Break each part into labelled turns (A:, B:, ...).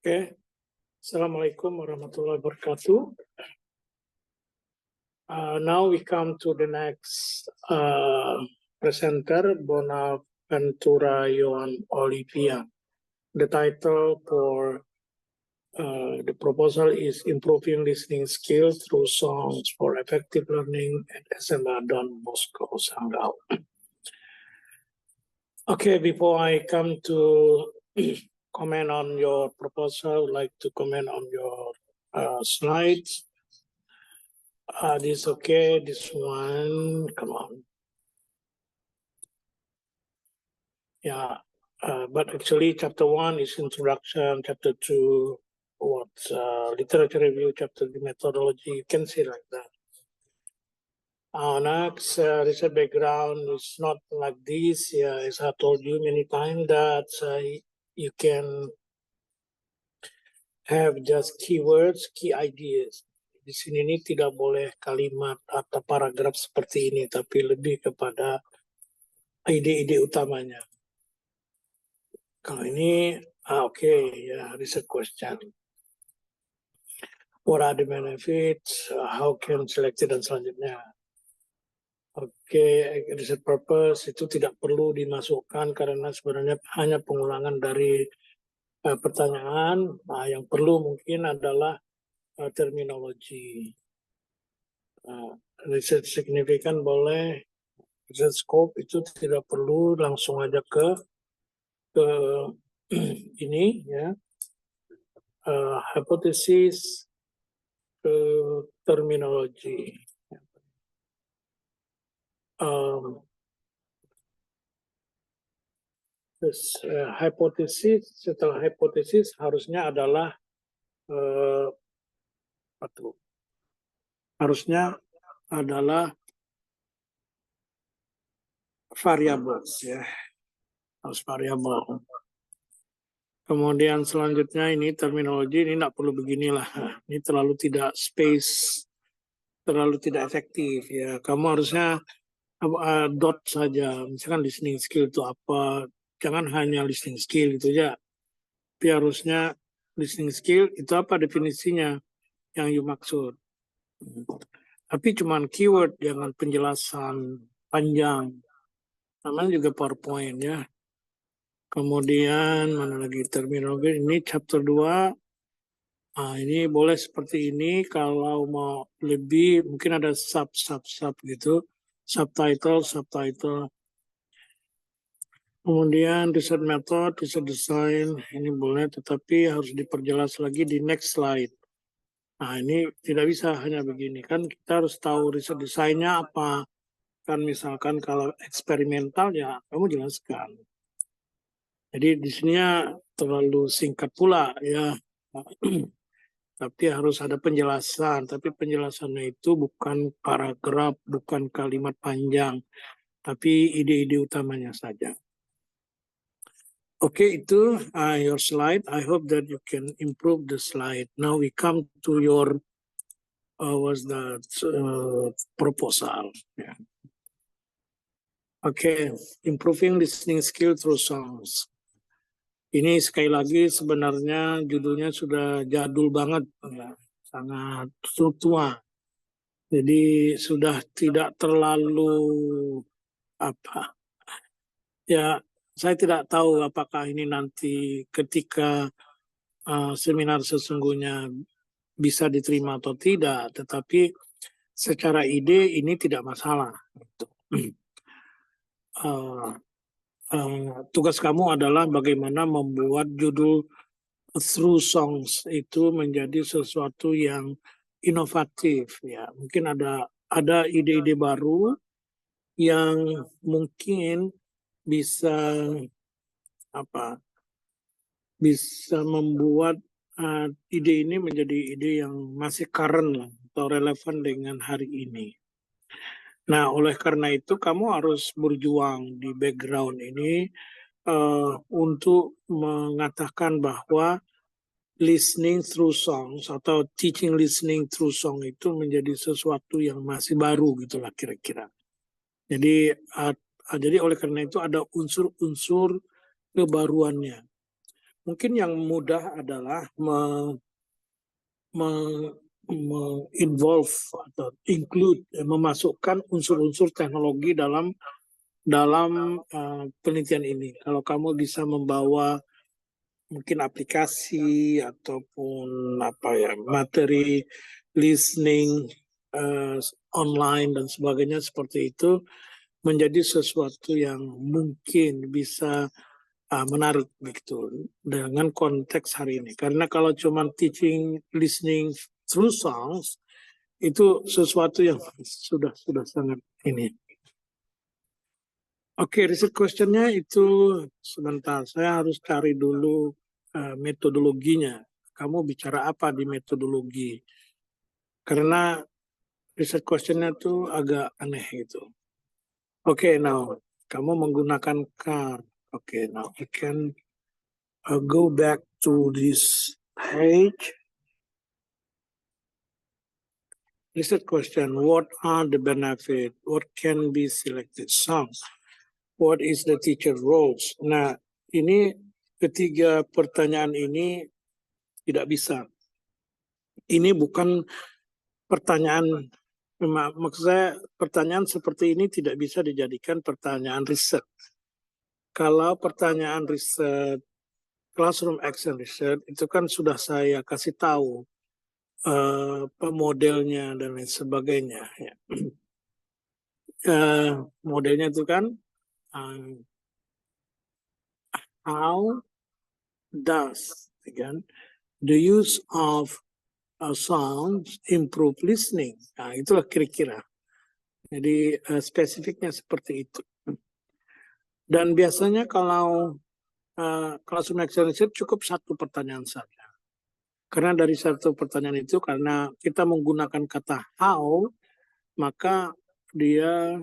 A: Oke, Assalamualaikum warahmatullahi wabarakatuh. Now we come to the next presenter, Bonaventura Yohan Olivia. The title for the proposal is Improving Listening Skills Through Songs for Effective Learning at SMA Don Bosco, Sanggau. Okay, before I come to comment on your proposal, I would like to comment on your slides. This okay, this one, come on. Yeah, but actually chapter 1 is introduction, chapter 2, what's literature review, chapter 3 methodology, you can see like that. Next, research background is not like this. Yeah, as I told you many times that you can have just keywords, key ideas. Di sini ini tidak boleh kalimat atau paragraf seperti ini, tapi lebih kepada ide-ide utamanya. Kalau ini, oke, ya, research question. What are the benefits? How can selected dan selanjutnya. Oke, research purpose itu tidak perlu dimasukkan karena sebenarnya hanya pengulangan dari pertanyaan. Nah, yang perlu mungkin adalah terminologi. Research signifikan boleh, research scope itu tidak perlu, langsung aja ke ini ya, hypothesis, terminologi. Terus hipotesis, setelah hipotesis harusnya adalah harusnya adalah variables ya, harus variabel. Kemudian selanjutnya ini terminologi, ini tidak perlu beginilah, ini terlalu tidak space, terlalu tidak efektif ya. Kamu harusnya dot saja, misalkan listening skill itu apa, jangan hanya listening skill itu ya, tapi harusnya listening skill itu apa definisinya yang you maksud. Tapi cuman keyword, jangan penjelasan panjang. Namanya juga PowerPoint ya. Kemudian mana lagi terminologi, ini chapter 2. Ini boleh seperti ini, kalau mau lebih mungkin ada sub gitu. Subtitle. Kemudian research method, research design, ini boleh, tetapi harus diperjelas lagi di next slide. Nah, ini tidak bisa hanya begini, kan kita harus tahu research desainnya apa. Kan misalkan kalau eksperimental ya kamu jelaskan. Jadi di sini terlalu singkat pula ya. Tapi harus ada penjelasan, tapi penjelasannya itu bukan paragraf, bukan kalimat panjang, tapi ide-ide utamanya saja. Oke, itu your slide. I hope that you can improve the slide. Now we come to your proposal. Yeah. Oke, improving listening skill through songs. Ini sekali lagi sebenarnya judulnya sudah jadul banget, ya, sangat tua. Jadi sudah tidak terlalu apa. Ya, saya tidak tahu apakah ini nanti ketika seminar sesungguhnya bisa diterima atau tidak, tetapi secara ide ini tidak masalah. Tugas kamu adalah bagaimana membuat judul Through Songs itu menjadi sesuatu yang inovatif. Ya, mungkin ada ide-ide baru yang mungkin bisa bisa membuat ide ini menjadi ide yang masih current lah, atau relevan dengan hari ini. Nah, oleh karena itu kamu harus berjuang di background ini untuk mengatakan bahwa listening through songs atau teaching listening through song itu menjadi sesuatu yang masih baru gitulah kira-kira. Jadi oleh karena itu ada unsur-unsur kebaruannya. mungkin yang mudah adalah involve atau include, memasukkan unsur-unsur teknologi dalam penelitian ini. Kalau kamu bisa membawa mungkin aplikasi ataupun materi listening online dan sebagainya seperti itu, menjadi sesuatu yang mungkin bisa menarik begitu dengan konteks hari ini. Karena kalau cuma teaching listening through songs itu sesuatu yang sudah sangat ini. Oke, research question-nya itu sebentar. Saya harus cari dulu metodologinya. Kamu bicara apa di metodologi? Karena research question-nya itu agak aneh gitu. Oke, now kamu menggunakan car. Oke, now I can go back to this page. Research question, what are the benefits? What can be selected songs? What is the teacher roles? Nah, ini ketiga pertanyaan ini tidak bisa. Ini bukan pertanyaan, maksud saya pertanyaan seperti ini tidak bisa dijadikan pertanyaan riset. Kalau pertanyaan riset, classroom action research, itu kan sudah saya kasih tahu pemodelnya dan lain sebagainya. Ya. Modelnya itu kan how does the use of songs improve listening. Nah, itulah kira-kira. Jadi spesifiknya seperti itu. Dan biasanya kalau classroom action research cukup satu pertanyaan saja. Karena dari satu pertanyaan itu, karena kita menggunakan kata how, maka dia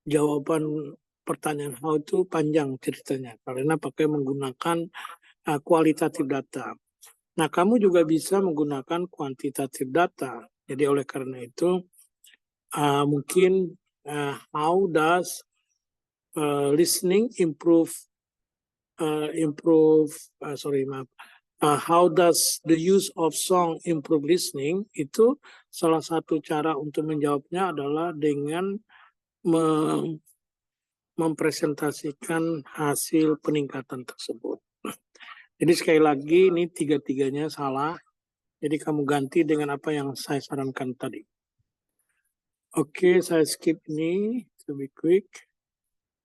A: jawaban pertanyaan how itu panjang ceritanya. Karena pakai menggunakan kualitatif data. Nah, kamu juga bisa menggunakan kuantitatif data. Jadi oleh karena itu, mungkin how does listening how does the use of song improve listening? Itu salah satu cara untuk menjawabnya adalah dengan mempresentasikan hasil peningkatan tersebut. Jadi sekali lagi ini tiga-tiganya salah. Jadi kamu ganti dengan apa yang saya sarankan tadi. Oke, saya skip ini, to be quick.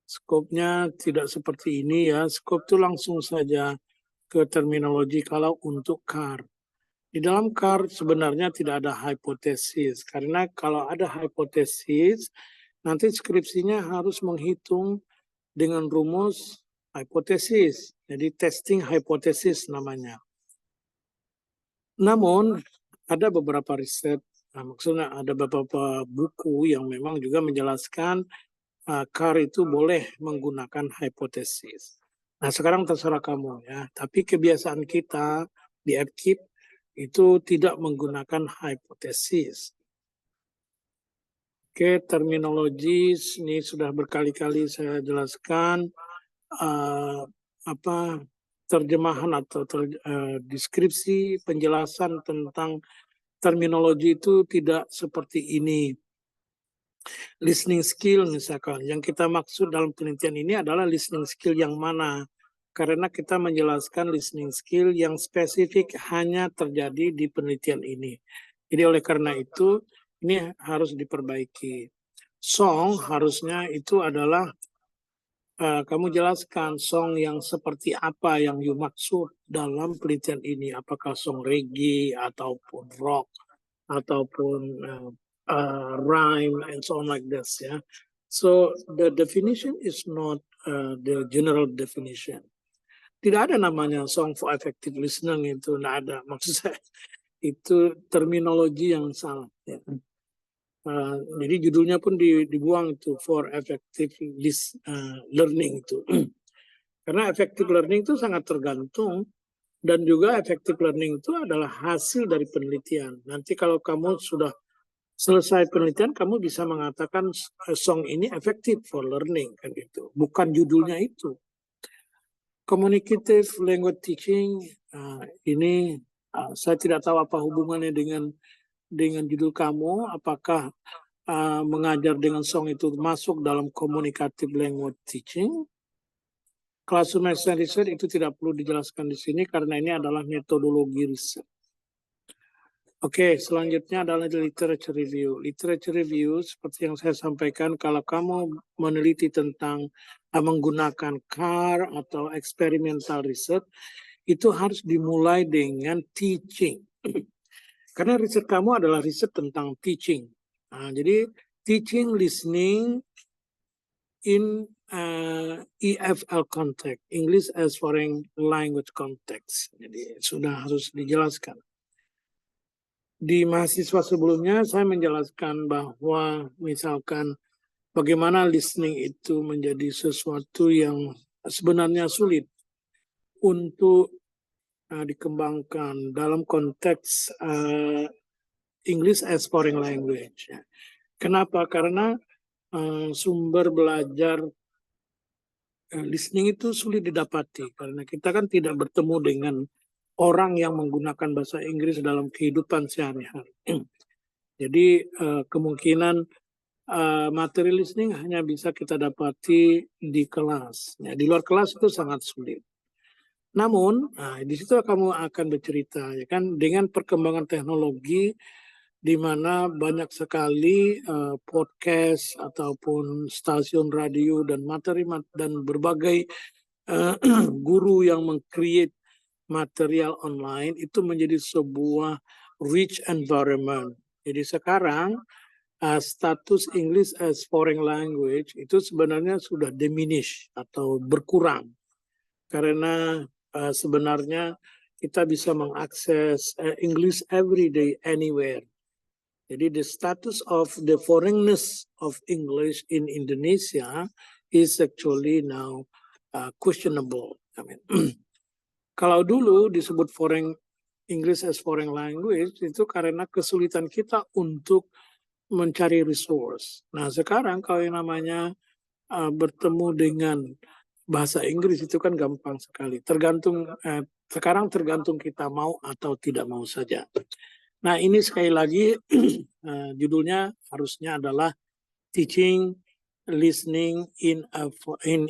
A: Skopnya tidak seperti ini ya. Skop itu langsung saja ke terminologi kalau untuk CAR. Di dalam CAR sebenarnya tidak ada hipotesis. Karena kalau ada hipotesis, nanti skripsinya harus menghitung dengan rumus hipotesis. Jadi testing hipotesis namanya. Namun ada beberapa riset, maksudnya ada beberapa buku yang memang juga menjelaskan CAR itu boleh menggunakan hipotesis. Nah sekarang terserah kamu ya, tapi kebiasaan kita di AppKeep itu tidak menggunakan hipotesis. Oke, terminologi ini sudah berkali-kali saya jelaskan terjemahan atau deskripsi penjelasan tentang terminologi itu tidak seperti ini. Listening skill misalkan, yang kita maksud dalam penelitian ini adalah listening skill yang mana? Karena kita menjelaskan listening skill yang spesifik hanya terjadi di penelitian ini. Jadi oleh karena itu, ini harus diperbaiki. Song harusnya itu adalah, kamu jelaskan song yang seperti apa yang you maksud dalam penelitian ini. Apakah song reggae, ataupun rock, ataupun rhyme and so on like this ya. So the definition is not the general definition. Tidak ada namanya song for effective listening, itu tidak ada. Maksud saya itu terminologi yang salah. Ya. Jadi judulnya pun dibuang itu for effective learning itu. Karena effective learning itu sangat tergantung. Dan juga effective learning itu adalah hasil dari penelitian. Nanti kalau kamu sudah selesai penelitian, kamu bisa mengatakan song ini efektif for learning kan gitu. Bukan judulnya itu. Communicative language teaching ini saya tidak tahu apa hubungannya dengan judul kamu. Apakah mengajar dengan song itu masuk dalam communicative language teaching? Classroom research itu tidak perlu dijelaskan di sini karena ini adalah metodologi riset. Oke, selanjutnya adalah literature review. Literature review seperti yang saya sampaikan, kalau kamu meneliti tentang menggunakan CAR atau experimental research, itu harus dimulai dengan teaching. Karena riset kamu adalah riset tentang teaching. Jadi teaching listening in EFL context, English as Foreign Language context. Jadi sudah harus dijelaskan. Di mahasiswa sebelumnya saya menjelaskan bahwa misalkan bagaimana listening itu menjadi sesuatu yang sebenarnya sulit untuk dikembangkan dalam konteks English as foreign language. Kenapa? Karena sumber belajar listening itu sulit didapati karena kita kan tidak bertemu dengan orang yang menggunakan bahasa Inggris dalam kehidupan sehari-hari. Jadi kemungkinan materi listening hanya bisa kita dapati di kelas. Ya, di luar kelas itu sangat sulit. Namun di situ kamu akan bercerita, ya kan, dengan perkembangan teknologi di mana banyak sekali podcast ataupun stasiun radio dan materi dan berbagai guru yang meng-create material online itu menjadi sebuah rich environment. Jadi sekarang status English as foreign language itu sebenarnya sudah diminish atau berkurang karena sebenarnya kita bisa mengakses English every day anywhere. Jadi the status of the foreignness of English in Indonesia is actually now questionable. I mean, kalau dulu disebut English as foreign language itu karena kesulitan kita untuk mencari resource. Nah sekarang kalau yang namanya bertemu dengan bahasa Inggris itu kan gampang sekali. Sekarang tergantung kita mau atau tidak mau saja. Nah ini sekali lagi judulnya harusnya adalah Teaching Listening in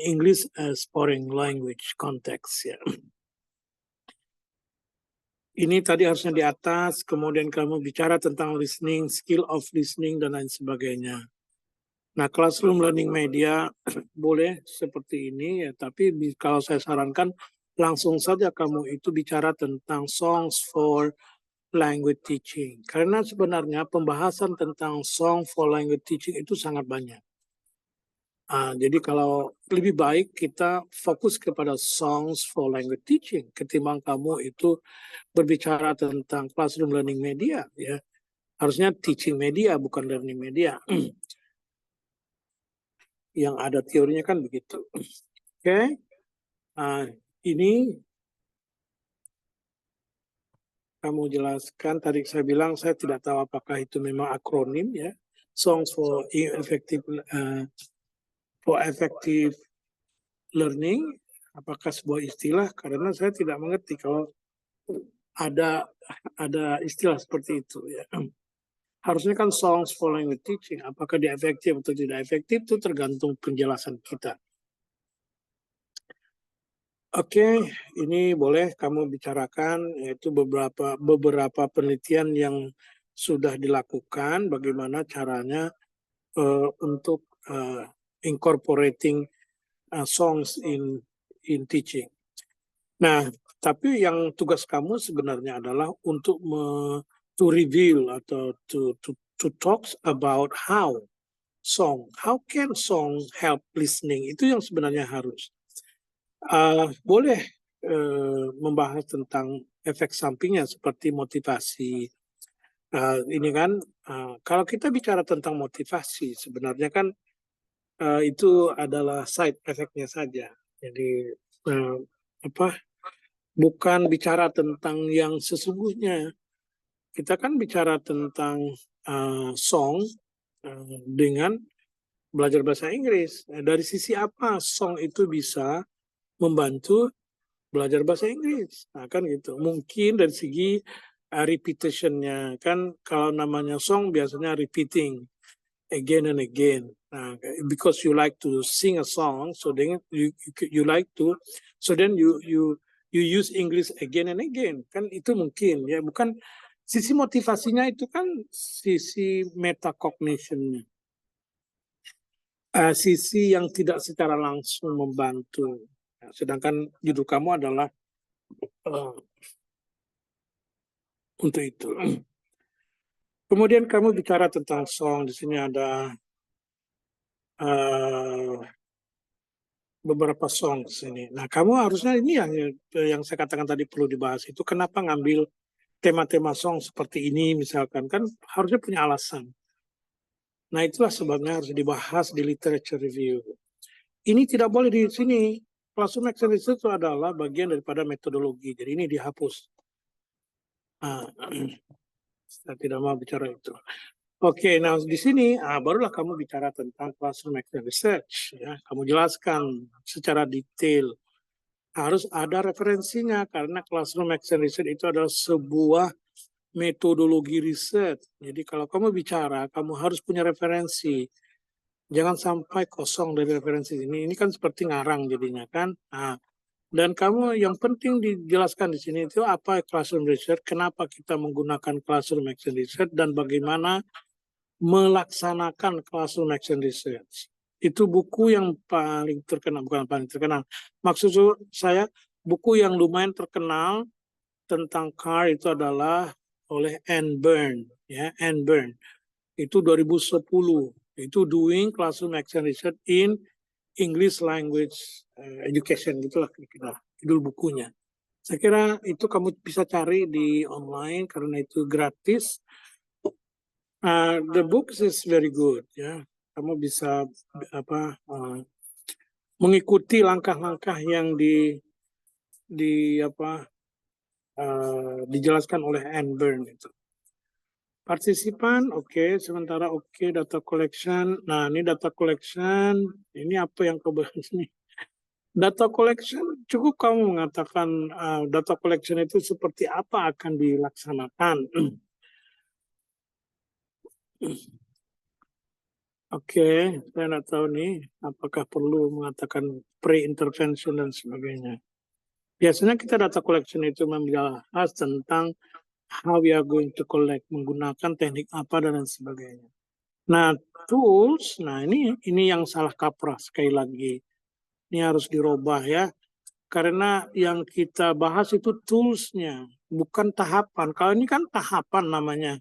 A: English as Foreign Language Context. Ya. Ini tadi harusnya di atas, kemudian kamu bicara tentang listening, skill of listening, dan lain sebagainya. Nah, classroom learning media boleh seperti ini, ya, tapi kalau saya sarankan, langsung saja kamu itu bicara tentang songs for language teaching. Karena sebenarnya pembahasan tentang song for language teaching itu sangat banyak. Jadi kalau lebih baik kita fokus kepada songs for language teaching ketimbang kamu itu berbicara tentang classroom learning media, ya harusnya teaching media bukan learning media. Yang ada teorinya kan begitu. Oke. Ini kamu jelaskan, tadi saya bilang saya tidak tahu apakah itu memang akronim, ya, songs for effective learning, apakah sebuah istilah, karena saya tidak mengerti kalau ada istilah seperti itu, ya. Harusnya kan songs for language teaching, apakah dia efektif atau tidak efektif itu tergantung penjelasan kita. Oke, ini boleh kamu bicarakan, yaitu beberapa penelitian yang sudah dilakukan, bagaimana caranya untuk incorporating songs in teaching. Nah, tapi yang tugas kamu sebenarnya adalah untuk to reveal atau to talk about how can song help listening, itu yang sebenarnya harus. Boleh membahas tentang efek sampingnya seperti motivasi. Ini kan kalau kita bicara tentang motivasi sebenarnya kan itu adalah side effect-nya saja. Jadi bukan bicara tentang yang sesungguhnya. Kita kan bicara tentang song dengan belajar bahasa Inggris. Dari sisi apa song itu bisa membantu belajar bahasa Inggris. Nah, kan gitu. Mungkin dari segi repetition-nya. Kan kalau namanya song biasanya repeating again and again. Nah, because you like to sing a song, so then you like to, so then you use English again and again. Kan itu mungkin ya, bukan sisi motivasinya itu kan sisi metacognition-nya. Sisi yang tidak secara langsung membantu. Nah, sedangkan judul kamu adalah untuk itu. Kemudian kamu bicara tentang song, di sini ada beberapa song di sini. Nah, kamu harusnya ini yang saya katakan tadi perlu dibahas itu kenapa ngambil tema-tema song seperti ini misalkan, kan harusnya punya alasan. Nah, itulah sebabnya harus dibahas di literature review. Ini tidak boleh di sini. Classroom action research itu adalah bagian daripada metodologi. Jadi ini dihapus. Nah, saya tidak mau bicara itu. Oke, nah di sini barulah kamu bicara tentang classroom action research. Ya. Kamu jelaskan secara detail. Harus ada referensinya karena classroom action research itu adalah sebuah metodologi riset. Jadi kalau kamu bicara, kamu harus punya referensi. Jangan sampai kosong dari referensi ini. Ini kan seperti ngarang jadinya kan. Nah, dan kamu yang penting dijelaskan di sini itu apa classroom research, kenapa kita menggunakan classroom action research, dan bagaimana melaksanakan classroom action research. Itu buku yang paling terkenal, bukan paling terkenal. Maksud saya, buku yang lumayan terkenal tentang CAR itu adalah oleh Anne Byrne. Ya, Anne Byrne. Itu 2010. Itu Doing Classroom Action Research in English Language Education. Itulah kira-kira judul bukunya. Saya kira itu kamu bisa cari di online karena itu gratis. The book is very good, ya. Kamu bisa mengikuti langkah-langkah yang dijelaskan oleh Anne Byrne itu. Partisipan, oke. Sementara oke, data collection. Nah, ini data collection. Ini apa yang kau bahas ini? Data collection, cukup kamu mengatakan data collection itu seperti apa akan dilaksanakan. Oke, saya tidak tahu nih apakah perlu mengatakan pre-intervention dan sebagainya. Biasanya kita data collection itu membahas tentang how we are going to collect, menggunakan teknik apa dan sebagainya. Nah, tools, nah ini yang salah kaprah sekali lagi. Ini harus dirubah ya. Karena yang kita bahas itu toolsnya, bukan tahapan. Kalau ini kan tahapan namanya.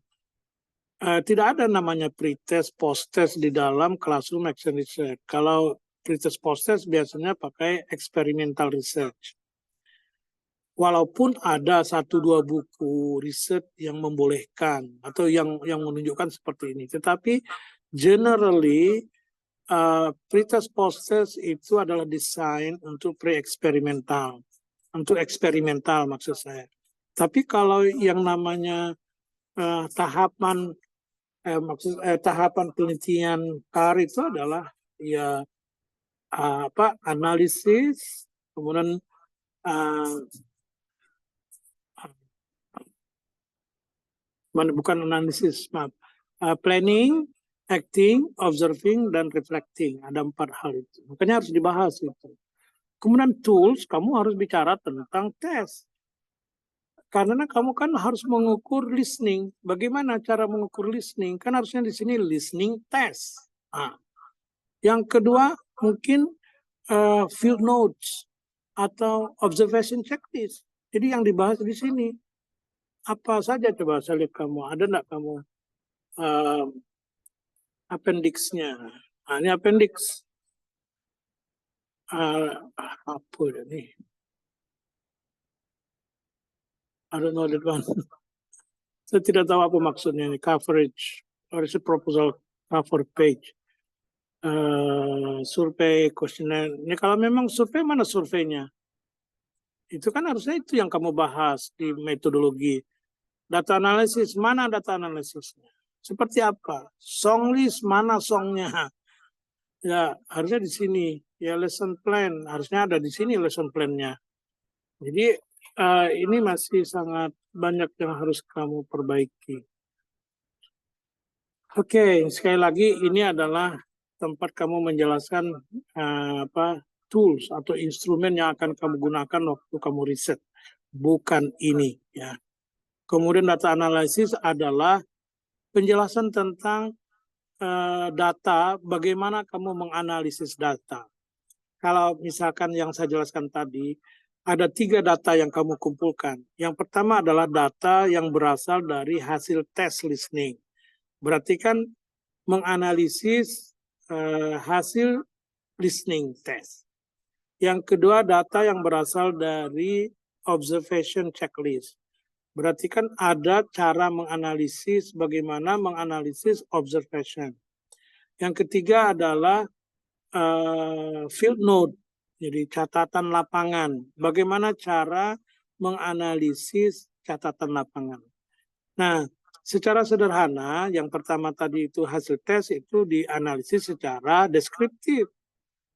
A: Tidak ada namanya pretest, post-test di dalam classroom action research. Kalau pretest, post-test biasanya pakai experimental research. Walaupun ada 1-2 buku riset yang membolehkan atau yang menunjukkan seperti ini, tetapi generally pretest post-test itu adalah desain untuk pre-eksperimental, untuk eksperimental maksud saya. Tapi kalau yang namanya tahapan tahapan penelitian CAR itu adalah ya analisis, kemudian bukan analisis, maaf. Planning, acting, observing, dan reflecting. Ada 4 hal itu. Makanya harus dibahas itu. Kemudian tools, kamu harus bicara tentang tes. Karena kamu kan harus mengukur listening. Bagaimana cara mengukur listening? Kan harusnya di sini listening test. Nah, yang kedua mungkin field notes atau observation checklist. Jadi yang dibahas di sini apa saja, coba saya lihat kamu ada enggak kamu appendix-nya. Nah, ini appendix. Apa ini? I don't know that one. Saya tidak tahu apa maksudnya ini. Coverage. Or is it proposal cover page? Survei, questionnaire. Ini kalau memang survei, mana surveinya? Itu kan harusnya itu yang kamu bahas di metodologi. Data analisis, mana data analisisnya? Seperti apa? Song list, mana songnya? Ya, harusnya di sini. Ya, lesson plan. Harusnya ada di sini lesson plan-nya. Jadi ini masih sangat banyak yang harus kamu perbaiki. Oke, sekali lagi ini adalah tempat kamu menjelaskan tools atau instrumen yang akan kamu gunakan waktu kamu riset, bukan ini ya. Kemudian data analisis adalah penjelasan tentang data, bagaimana kamu menganalisis data. Kalau misalkan yang saya jelaskan tadi, ada 3 data yang kamu kumpulkan. Yang pertama adalah data yang berasal dari hasil tes listening. Berarti kan menganalisis hasil listening test. Yang kedua, data yang berasal dari observation checklist. Berarti kan ada cara menganalisis, bagaimana menganalisis observation. Yang ketiga adalah field note, jadi catatan lapangan. Bagaimana cara menganalisis catatan lapangan. Nah, secara sederhana, yang pertama tadi itu hasil tes itu dianalisis secara deskriptif.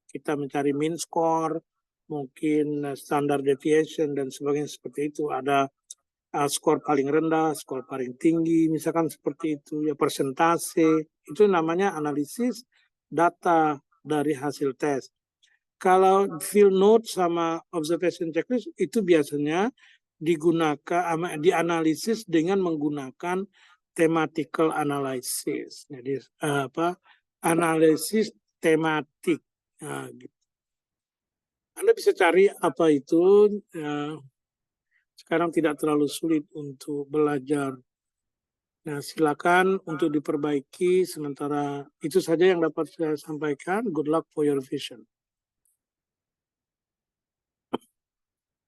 A: Kita mencari mean score, mungkin standard deviation, dan sebagainya seperti itu. Ada skor paling rendah, skor paling tinggi, misalkan seperti itu. Ya, persentase, itu namanya analisis data dari hasil tes. Kalau field note sama observation checklist itu biasanya dianalisis dengan menggunakan thematical analysis. Jadi analisis tematik. Nah, gitu. Anda bisa cari apa itu. Sekarang tidak terlalu sulit untuk belajar. Nah, silakan untuk diperbaiki. Sementara itu saja yang dapat saya sampaikan. Good luck for your vision.